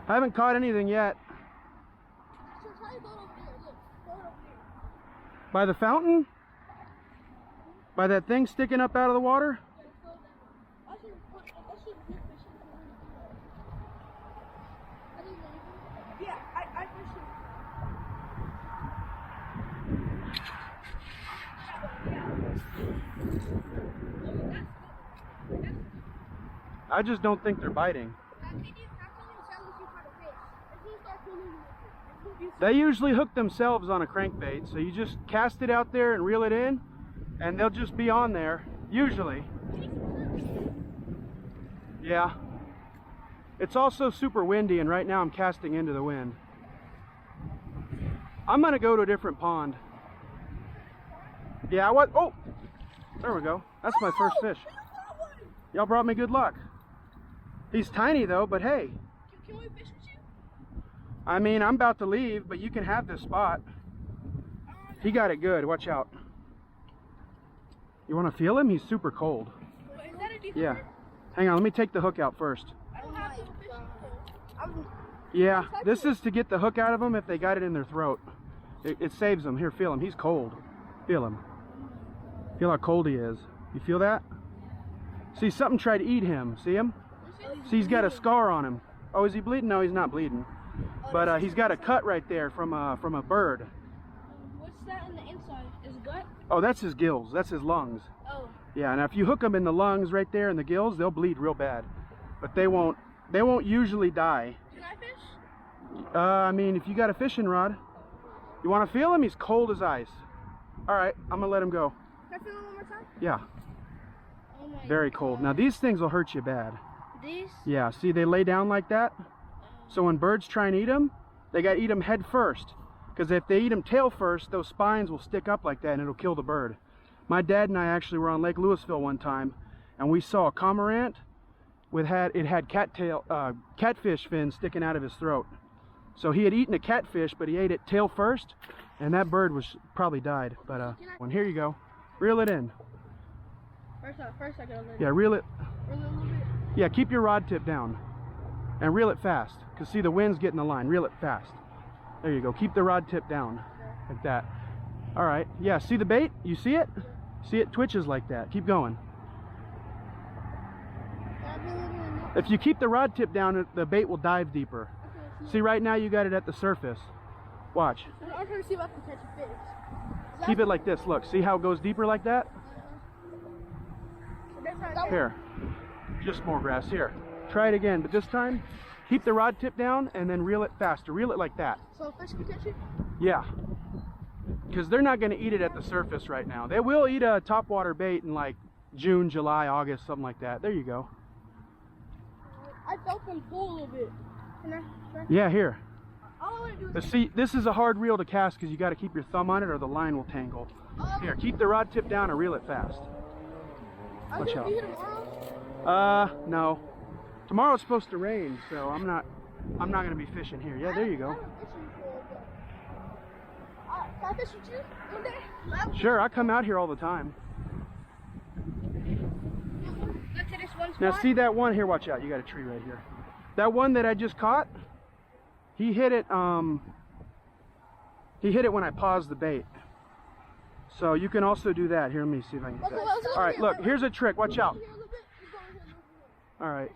I haven't caught anything yet. So try to go over there. Look, go over here. By the fountain? By that thing sticking up out of the water? Yeah, go that way. I should hit fishing. Yeah, I fish it. I just don't think they're biting. How can you tell us you caught a fish? If you start filming it, They usually hook themselves on a crankbait, so you just cast it out there and reel it in, and they'll just be on there, usually. Yeah. It's also super windy, and right now I'm casting into the wind. I'm gonna go to a different pond. Yeah, what? Oh! There we go. That's my first fish. Y'all brought me good luck. He's tiny though, but hey. Can we fish with you? I mean, I'm about to leave, but you can have this spot. He got it good. Watch out. You want to feel him? He's super cold. Is that a decent Yeah. fish? Hang on, let me take the hook out first. I don't have to fish it. Yeah, this is to get the hook out of them if they got it in their throat. It saves them. Here, feel him. He's cold. Feel him. Feel how cold he is. You feel that? See, something tried to eat him. See him? See, he's got a scar on him. Oh, is he bleeding? No, he's not bleeding. But he's got a cut right there from a bird. What's that on the inside? Is it gut? Oh, that's his gills. That's his lungs. Oh. Yeah, and if you hook them in the lungs right there in the gills, they'll bleed real bad. But they won't usually die. Can I fish? I mean, if you got a fishing rod, you want to feel him? He's cold as ice. All right, I'm gonna let him go. Can I feel him one more time? Yeah, Oh my very cold. Now these things will hurt you bad. These? Yeah, see they lay down like that. So when birds try and eat them, they got to eat them head first. Because if they eat them tail first, those spines will stick up like that and it'll kill the bird. My dad and I actually were on Lake Louisville one time, and we saw a cormorant it had catfish fins sticking out of his throat. So he had eaten a catfish, but he ate it tail first, and that bird was probably died. But well, here you go. Reel it in. First I gotta let Yeah, reel it. a little bit. Yeah, keep your rod tip down and reel it fast. Because see, the wind's getting the line. Reel it fast. There you go. Keep the rod tip down like that. All right. Yeah, see the bait? You see it? See it twitches like that. Keep going. If you keep the rod tip down, the bait will dive deeper. See, right now you got it at the surface. Watch. I'm trying to see if I can catch a fish. Keep it like this. Look, see how it goes deeper like that? Here. Just more grass. Here. Try it again, but this time, keep the rod tip down and then reel it faster. Reel it like that. So a fish can catch it? Yeah. Because they're not going to eat it at the surface right now. They will eat a topwater bait in like June, July, August, something like that. There you go. I felt them pull a little bit. Can I try? Yeah, here. All I want to do But is see, this is a hard reel to cast because you got to keep your thumb on it or the line will tangle. Here, keep the rod tip down and reel it fast. I Watch can out. be here tomorrow. No. Tomorrow's supposed to rain, so I'm not going to be fishing here. Yeah, there you go. I haven't fished before, but can I fish with you one day? Sure, I come out here all the time. Go to this one spot. Now see that one here, watch out, you got a tree right here. That one that I just caught, he hit it when I paused the bait. So you can also do that. Here, let me see if I can get that. All right, look, here's a trick, watch out. All right.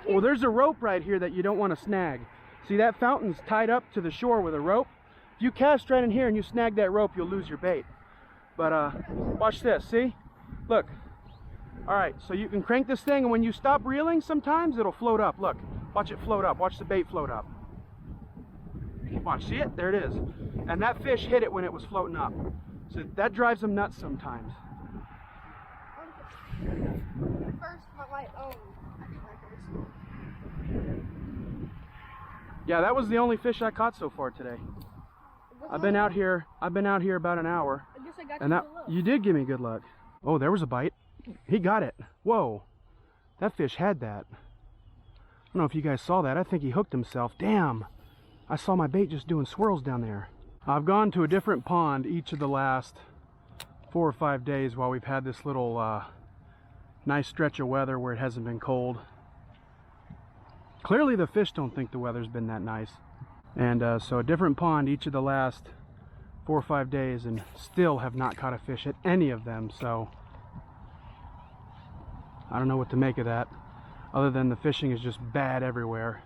Well, there's a rope right here that you don't want to snag. See, that fountain's tied up to the shore with a rope. If you cast right in here and you snag that rope, you'll lose your bait. But watch this, see? Look. All right, so you can crank this thing, and when you stop reeling, sometimes it'll float up. Look, watch it float up. Watch the bait float up. Watch, see it? There it is. And that fish hit it when it was floating up. So that drives them nuts sometimes. First, Yeah, that was the only fish I caught so far today. I've been out here about an hour. I guess I got And that, you did give me good luck. Oh, there was a bite. He got it. Whoa. That fish had that. I don't know if you guys saw that. I think he hooked himself. Damn. I saw my bait just doing swirls down there. I've gone to a different pond each of the last 4 or 5 days while we've had this little nice stretch of weather where it hasn't been cold. Clearly the fish don't think the weather's been that nice. And so a different pond each of the last 4 or 5 days, and still have not caught a fish at any of them. So I don't know what to make of that, other than the fishing is just bad everywhere.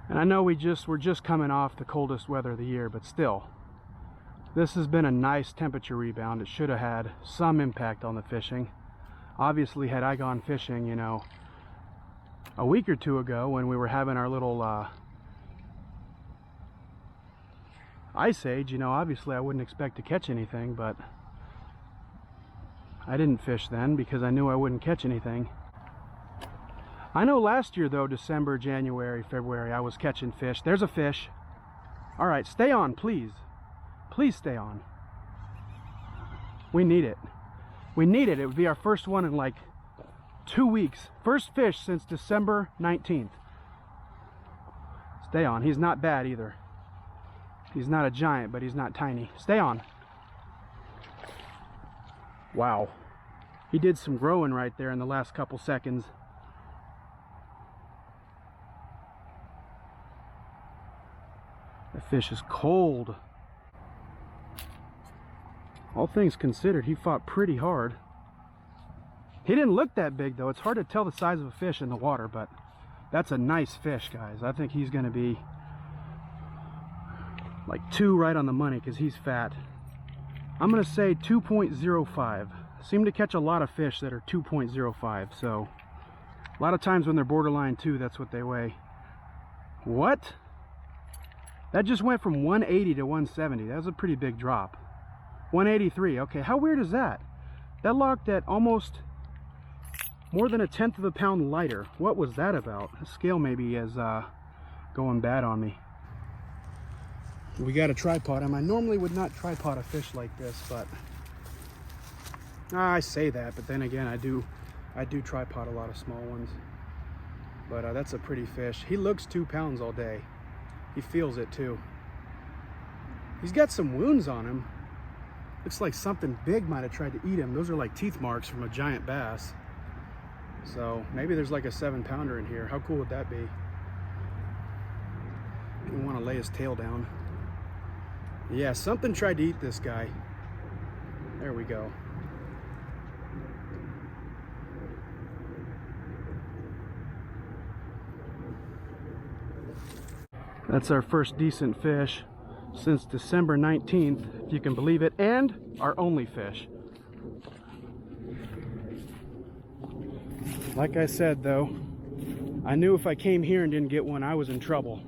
And I know we're just coming off the coldest weather of the year, but still, this has been a nice temperature rebound. It should have had some impact on the fishing. Obviously, had I gone fishing, you know, a week or two ago when we were having our little ice age, you know, obviously I wouldn't expect to catch anything, but I didn't fish then because I knew I wouldn't catch anything. I know last year though, December, January, February, I was catching fish. There's a fish. All right, stay on, please. Please stay on. We need it. We need it. It would be our first one in like 2 weeks. First fish since December 19th. Stay on. He's not bad either. He's not a giant, but he's not tiny. Stay on. Wow. He did some growing right there in the last couple seconds. The fish is cold. All things considered, he fought pretty hard. He didn't look that big though. It's hard to tell the size of a fish in the water, but that's a nice fish, guys. I think he's going to be like 2 right on the money because he's fat. I'm going to say 2.05. Seem to catch a lot of fish that are 2.05, so a lot of times when they're borderline 2, that's what they weigh. What? That just went from 180 to 170. That was a pretty big drop. 183. Okay, how weird is that? That locked at almost more than 1/10 of a pound lighter. What was that about? The scale maybe is going bad on me. We got a tripod. I normally would not tripod a fish like this, but I say that, but then again, I do tripod a lot of small ones. But that's a pretty fish. He looks 2 pounds all day. He feels it too. He's got some wounds on him. Looks like something big might have tried to eat him. Those are like teeth marks from a giant bass. So maybe there's like a 7-pounder in here. How cool would that be? You want to lay his tail down. Yeah, something tried to eat this guy. There we go. That's our first decent fish since December 19th, if you can believe it, and our only fish. Like I said though, I knew if I came here and didn't get one, I was in trouble.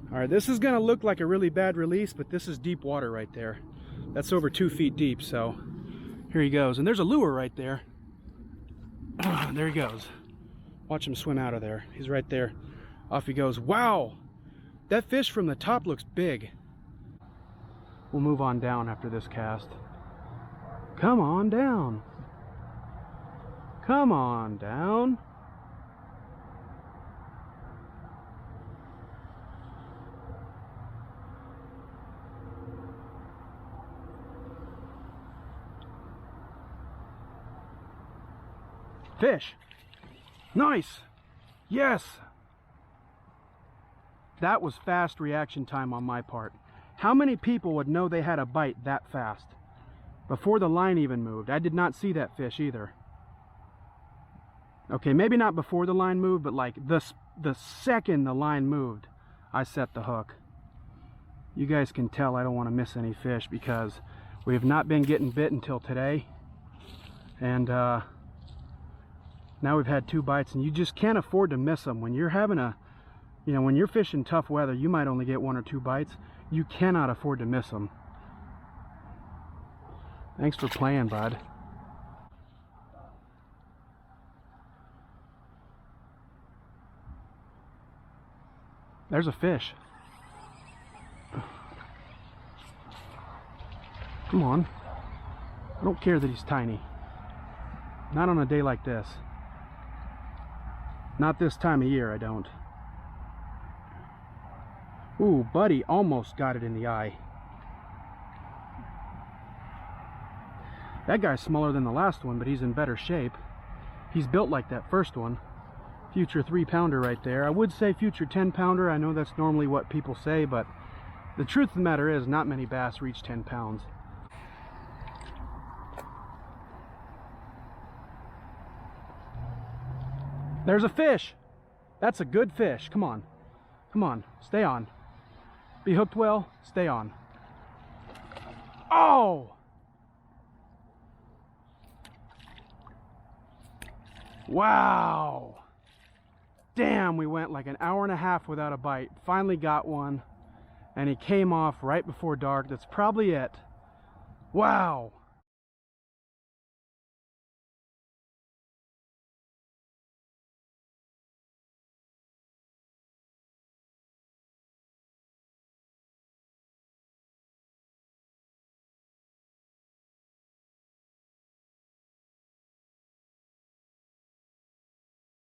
All right, this is gonna look like a really bad release, but this is deep water right there. That's over 2 feet deep, so here he goes. And there's a lure right there. There he goes. Watch him swim out of there. He's right there. Off he goes. Wow! That fish from the top looks big. We'll move on down after this cast. Come on down. Come on down. Fish. Nice. Yes. That was fast reaction time on my part. How many people would know they had a bite that fast? Before the line even moved. I did not see that fish either. Okay, maybe not before the line moved, but like the second the line moved, I set the hook. You guys can tell I don't want to miss any fish because we have not been getting bit until today. And now we've had 2 bites, and you just can't afford to miss them. When you're having a, you know, when you're fishing tough weather, you might only get 1 or 2 bites. You cannot afford to miss them. Thanks for playing, bud. There's a fish. Come on. I don't care that he's tiny. Not on a day like this. Not this time of year, I don't. Ooh, buddy almost got it in the eye. That guy's smaller than the last one, but he's in better shape. He's built like that first one. Future 3-pounder right there. I would say future 10-pounder. I know that's normally what people say, but the truth of the matter is not many bass reach 10 pounds. There's a fish. That's a good fish. Come on. Come on. Stay on. Be hooked well. Stay on. Oh! Wow! Damn, we went like an hour and a half without a bite. Finally got one, and he came off right before dark. That's probably it. Wow!